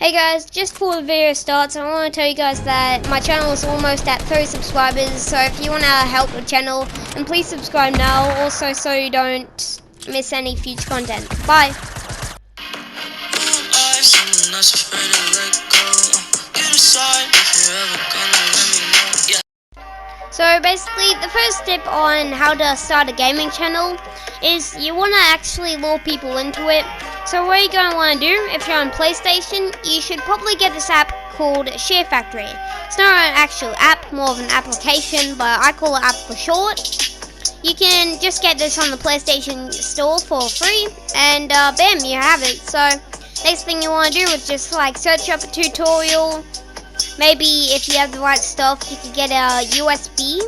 Hey guys, just before the video starts, I want to tell you guys that my channel is almost at 30 subscribers, so if you want to help the channel, then please subscribe now, also so you don't miss any future content. Bye! So basically, the first tip on how to start a gaming channel is you want to actually lure people into it. So what you're going to want to do, if you're on PlayStation, you should probably get this app called Share Factory. It's not an actual app, more of an application, but I call it app for short. You can just get this on the PlayStation Store for free, and bam, you have it. So next thing you want to do is just like search up a tutorial. Maybe if you have the right stuff, you can get a USB,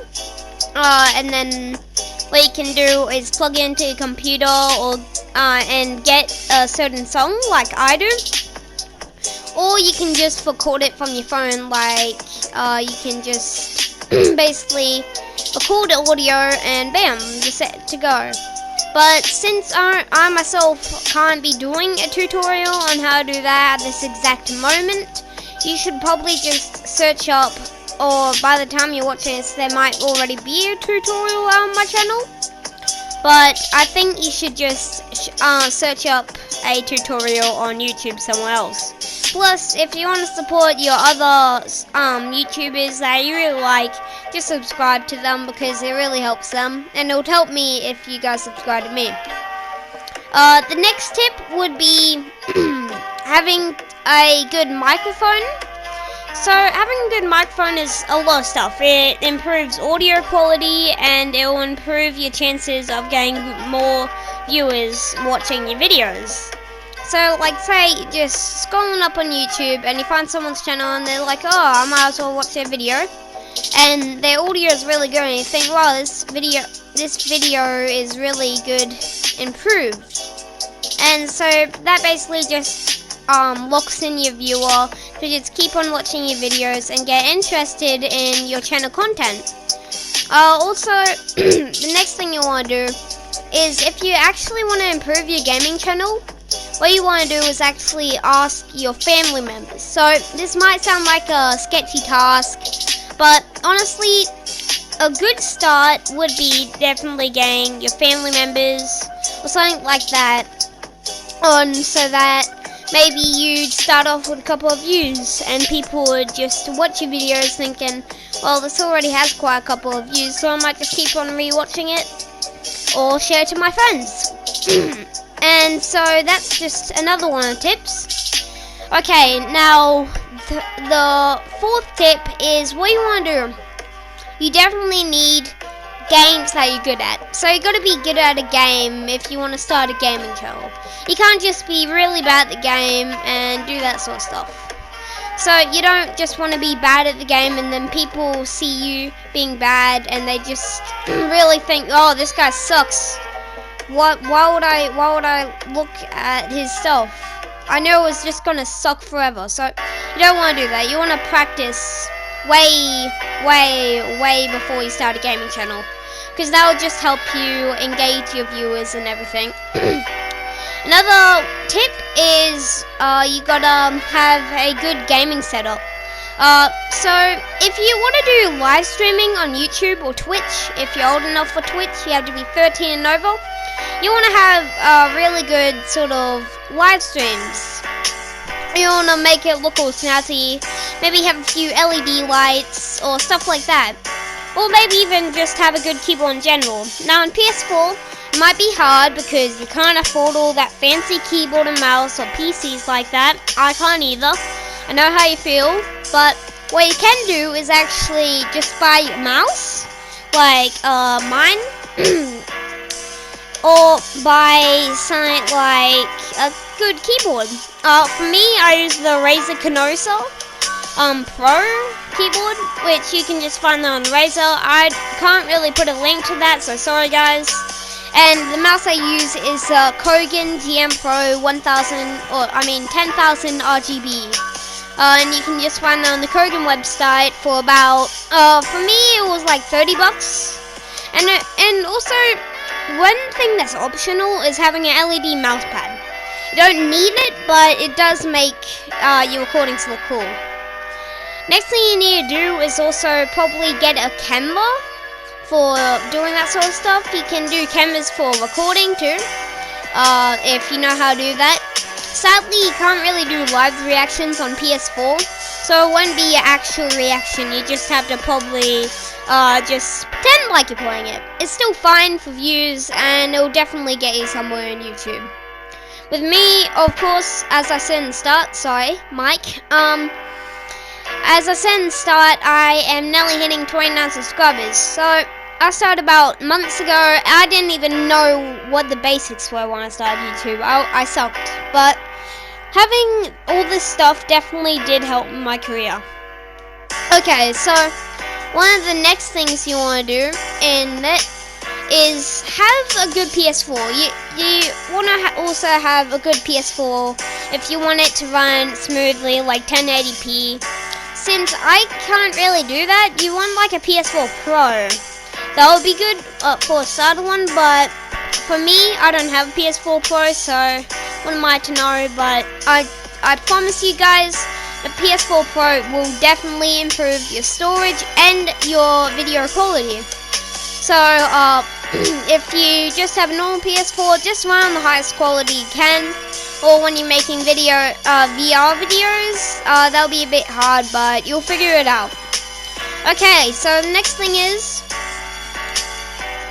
and then what you can do is plug it into your computer or and get a certain song like I do, or you can just record it from your phone. Like you can just basically record the audio and bam, you're set to go. But since I myself can't be doing a tutorial on how to do that at this exact moment, you should probably just search up, or by the time you're watching this, there might already be a tutorial on my channel. But I think you should just search up a tutorial on YouTube somewhere else. Plus, if you want to support your other YouTubers that you really like, just subscribe to them because it really helps them. And it would help me if you guys subscribe to me. The next tip would be having a good microphone. So having a good microphone is a lot of stuff. It improves audio quality and it will improve your chances of getting more viewers watching your videos. So like say you're just scrolling up on YouTube and you find someone's channel and they're like, oh, I might as well watch their video, and their audio is really good and you think, wow, this video is really good, improved. And so that basically just locks in your viewer to just keep on watching your videos and get interested in your channel content. Also, the next thing you want to do is, if you actually want to improve your gaming channel, what you want to do is actually ask your family members. So this might sound like a sketchy task, but honestly, a good start would be definitely getting your family members or something like that on, so that maybe you'd start off with a couple of views and people would just watch your videos thinking, well, this already has quite a couple of views, so I might just keep on rewatching it or share it to my friends. And so that's just another one of the tips. Okay, now the fourth tip is what you want to do. You definitely need games that you're good at. So you got to be good at a game if you want to start a gaming channel. You can't just be really bad at the game and do that sort of stuff. So you don't just want to be bad at the game and then people see you being bad and they just really think, oh, this guy sucks. Why would I look at his stuff? I know it was just gonna suck forever. So you don't want to do that. You want to practice way before you start a gaming channel, because that will just help you engage your viewers and everything. Another tip is you gotta have a good gaming setup. So if you want to do live streaming on YouTube or Twitch, if you're old enough for Twitch, you have to be 13 and over. You want to have really good sort of live streams. You want to make it look all snazzy, maybe have a few LED lights or stuff like that. Or maybe even just have a good keyboard in general. Now on PS4, it might be hard because you can't afford all that fancy keyboard and mouse or PCs like that. I can't either. I know how you feel. But what you can do is actually just buy a mouse, like mine, or buy something like a good keyboard. For me, I use the Razer Canosa Pro keyboard, which you can just find on Razer. I can't really put a link to that, so sorry guys. And the mouse I use is Kogan GM Pro 10,000 RGB. And you can just find it on the Kogan website for about, for me it was like $30. And also, one thing that's optional is having an LED mouse pad. You don't need it, but it does make your recordings look cool. Next thing you need to do is also probably get a camera for doing that sort of stuff. You can do cameras for recording too, if you know how to do that. Sadly, you can't really do live reactions on PS4, so it won't be your actual reaction. You just have to probably just pretend like you're playing it. It's still fine for views, and it'll definitely get you somewhere on YouTube. With me, of course, as I said in the start, sorry, Mike, as I said in the start, I am nearly hitting 29 subscribers, so I started about months ago. I didn't even know what the basics were when I started YouTube. I sucked, but having all this stuff definitely did help my career. Okay, so one of the next things you want to do in it is have a good PS4. You want to also have a good PS4 if you want it to run smoothly, like 1080p. Since I can't really do that, you want like a PS4 Pro. That would be good for a starter one, but for me, I don't have a PS4 Pro, so what am I to know? But I promise you guys, the PS4 Pro will definitely improve your storage and your video quality. So if you just have a normal PS4, just run on the highest quality you can. Or when you're making VR videos, that'll be a bit hard, but you'll figure it out. Okay, so the next thing is,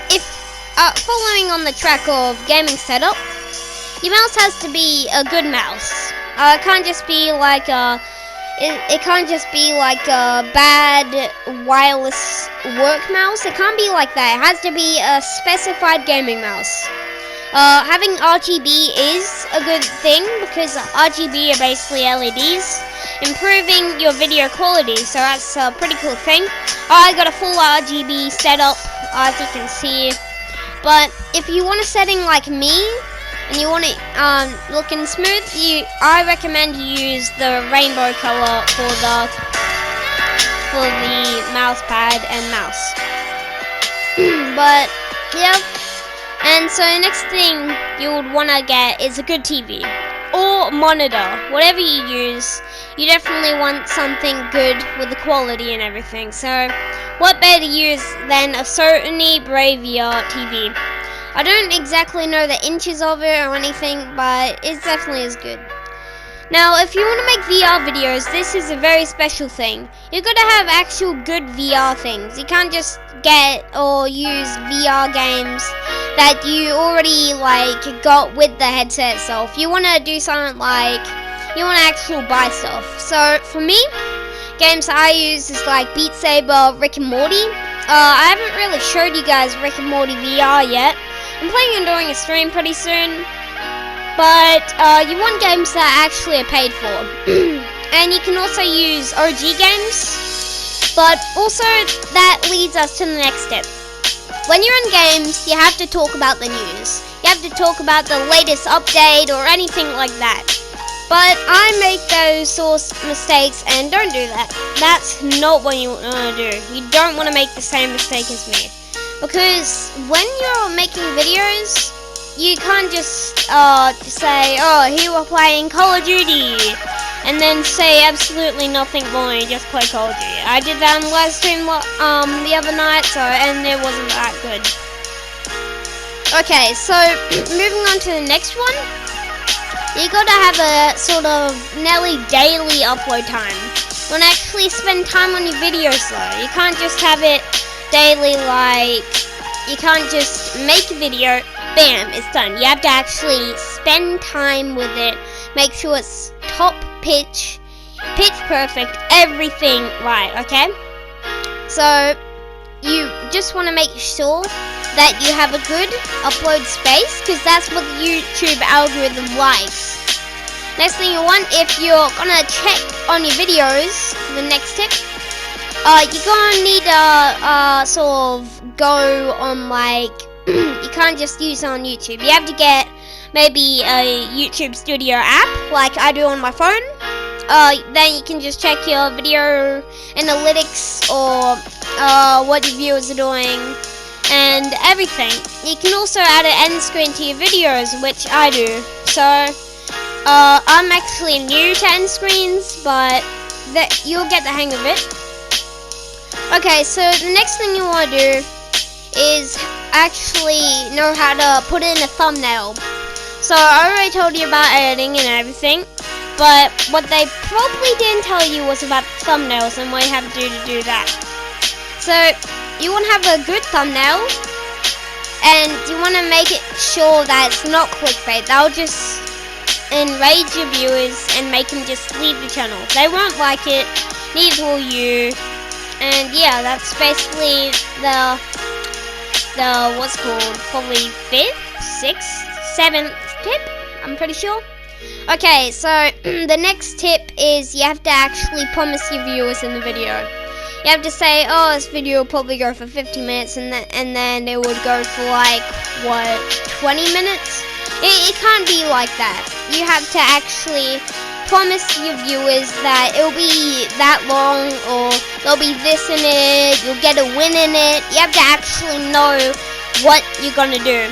if following on the track of gaming setup, your mouse has to be a good mouse. It can't just be like it can't just be like a bad wireless work mouse. It can't be like that. It has to be a specified gaming mouse. Having RGB is a good thing because RGB are basically LEDs, improving your video quality, so that's a pretty cool thing. I got a full RGB setup, as you can see, but if you want a setting like me, and you want it looking smooth, I recommend you use the rainbow color for the mouse pad and mouse. But, yeah. And so next thing you would want to get is a good TV or monitor. Whatever you use, you definitely want something good with the quality and everything. So what better to use than a Sony Bravia TV? I don't exactly know the inches of it or anything, but it definitely is good. Now, if you want to make VR videos, this is a very special thing. You've got to have actual good VR things. You can't just get or use VR games that you already got with the headset itself. You want to do something like, you want to actually buy stuff. So for me, games I use is like Beat Saber, Rick and Morty. I haven't really showed you guys Rick and Morty VR yet. I'm planning on doing a stream pretty soon. But you want games that actually are paid for. And you can also use OG games. But also that leads us to the next step. When you're in games, you have to talk about the news. You have to talk about the latest update or anything like that. But I make those sort of mistakes and don't do that. That's not what you want to do. You don't want to make the same mistake as me. Because when you're making videos, you can't just say, oh, here we're playing Call of Duty, and then say absolutely nothing boring, just play Call of Duty. I did that on live stream the other night, and it wasn't that good. Okay, so moving on to the next one, you gotta have a sort of nearly daily upload time. You wanna actually spend time on your videos though. You can't just have it daily, you can't just make a video, bam, it's done. You have to actually spend time with it, make sure it's top pitch perfect, everything right, okay? So you just want to make sure that you have a good upload space, because that's what the YouTube algorithm likes. Next thing you want, if you're gonna check on your videos, the next tip, you're gonna need to sort of go on you can't just use it on YouTube. You have to get maybe a YouTube Studio app like I do on my phone. Then you can just check your video analytics or what your viewers are doing and everything. You can also add an end screen to your videos, which I do. So I'm actually new to end screens, but you'll get the hang of it. Okay, so the next thing you want to do is actually know how to put in a thumbnail. So I already told you about editing and everything, but what they probably didn't tell you was about thumbnails and what you have to do that. So you want to have a good thumbnail, and you want to make it sure that it's not clickbait. That'll just enrage your viewers and make them just leave the channel. They won't like it, neither will you. And yeah, that's basically the what's called probably 5th, 6th, 7th tip, I'm pretty sure. Okay, so the next tip is you have to actually promise your viewers in the video. You have to say, oh, this video will probably go for 50 minutes, and then it would go for like, what, 20 minutes? It can't be like that. You have to actually promise your viewers that it'll be that long, or there'll be this in it, you'll get a win in it. You have to actually know what you're gonna do.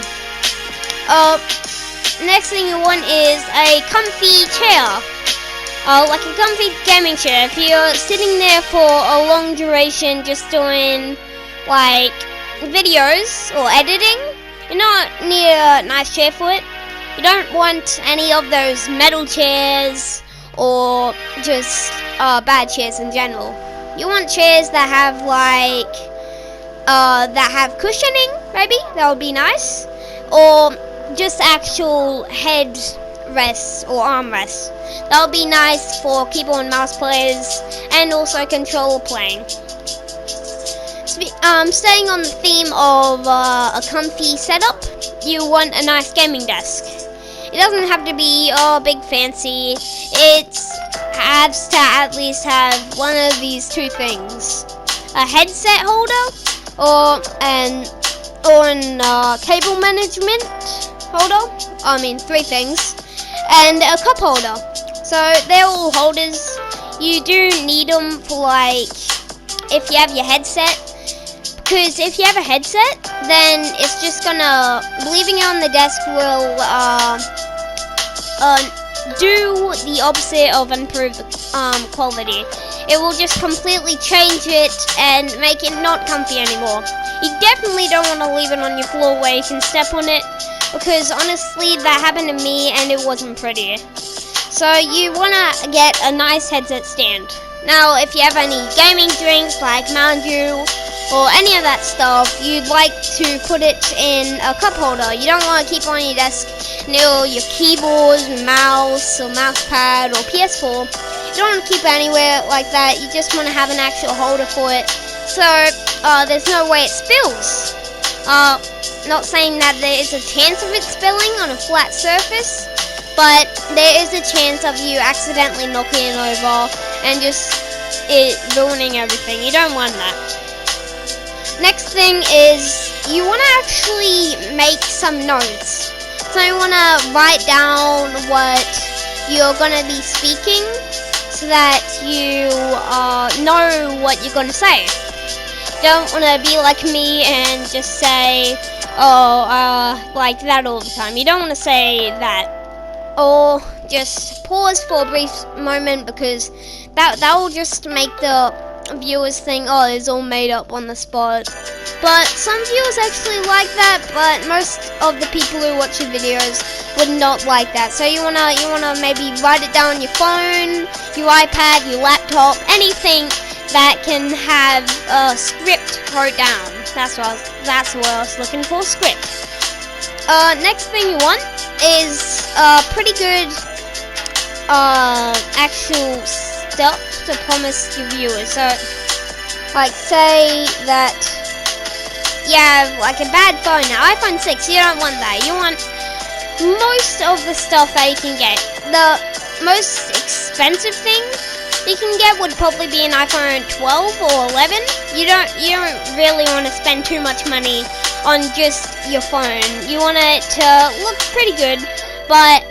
Next thing you want is a comfy chair. Like a comfy gaming chair. If you're sitting there for a long duration just doing like videos or editing, you're not near a nice chair for it. You don't want any of those metal chairs or just bad chairs in general. You want chairs that have like that have cushioning, maybe. That would be nice. Or just actual head rests or armrests. That would be nice for keyboard and mouse players and also controller playing. Staying on the theme of a comfy setup, you want a nice gaming desk. It doesn't have to be big fancy. It has to at least have one of these two things: a headset holder or an cable management holder. I mean, 3 things, and a cup holder. So they're all holders. You do need them for like if you have your headset. Because if you have a headset, then it's just gonna, leaving it on the desk will do the opposite of improve quality. It will just completely change it and make it not comfy anymore. You definitely don't want to leave it on your floor where you can step on it, because honestly that happened to me and it wasn't pretty. So you want to get a nice headset stand. Now if you have any gaming drinks like Mountain Dew or any of that stuff, you'd like to put it in a cup holder. You don't want to keep on your desk near your keyboard, mouse, or mouse pad, or PS4. You don't want to keep it anywhere like that. You just want to have an actual holder for it, so there's no way it spills. Not saying that there is a chance of it spilling on a flat surface, but there is a chance of you accidentally knocking it over and just it ruining everything. You don't want that. Next thing is you want to actually make some notes. So you want to write down what you're going to be speaking so that you know what you're going to say. Don't want to be like me and just say, like that all the time. You don't want to say that. Or just pause for a brief moment, because that will just make the viewers think, oh, it's all made up on the spot. But some viewers actually like that, but most of the people who watch your videos would not like that. So you wanna maybe write it down on your phone, your iPad, your laptop, anything that can have a script wrote down. That's what I was looking for, script. Next thing you want is pretty good actual stuff to promise your viewers. So like say that you have like a bad phone now, iPhone 6, you don't want that. You want most of the stuff that you can get. The most expensive thing you can get would probably be an iPhone 12 or 11. You don't really want to spend too much money on just your phone. You want it to look pretty good, but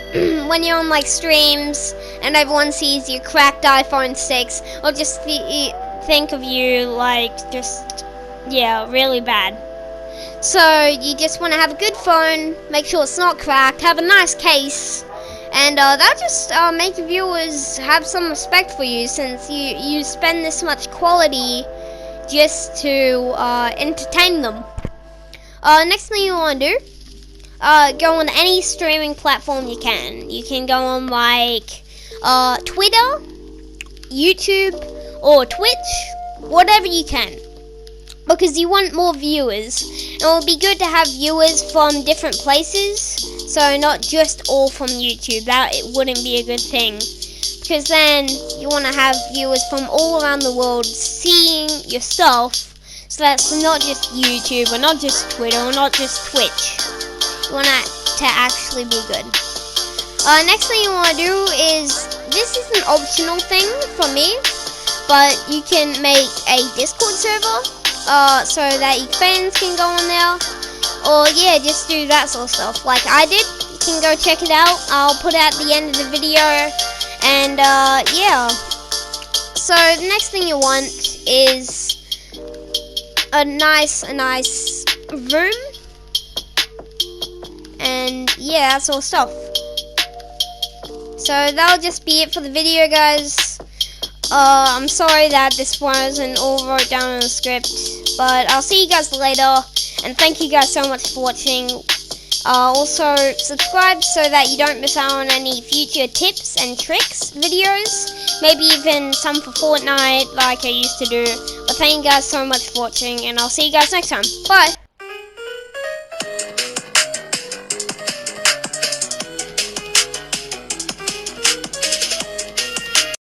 when you're on like streams and everyone sees your cracked iPhone 6, or just think of you like just, yeah, really bad. So you just want to have a good phone, make sure it's not cracked, have a nice case, And that'll just make viewers have some respect for you, since you spend this much quality just to entertain them. Next thing you want to do, go on any streaming platform you can. You can go on like Twitter, YouTube, or Twitch, whatever you can, because you want more viewers. It will be good to have viewers from different places, so not just all from YouTube. That it wouldn't be a good thing, because then you want to have viewers from all around the world seeing your stuff, so that's not just YouTube, or not just Twitter, or not just Twitch. You want it to actually be good. Next thing you want to do is, this is an optional thing for me, but you can make a Discord server, so that your fans can go on there, or yeah, just do that sort of stuff like I did. You can go check it out. I'll put it at the end of the video, and yeah. So the next thing you want is a nice room, and yeah, that sort of stuff. So that'll just be it for the video, guys. I'm sorry that this wasn't all wrote down in the script, but I'll see you guys later, and thank you guys so much for watching. Also, subscribe so that you don't miss out on any future tips and tricks videos, maybe even some for Fortnite like I used to do. But thank you guys so much for watching, and I'll see you guys next time. Bye!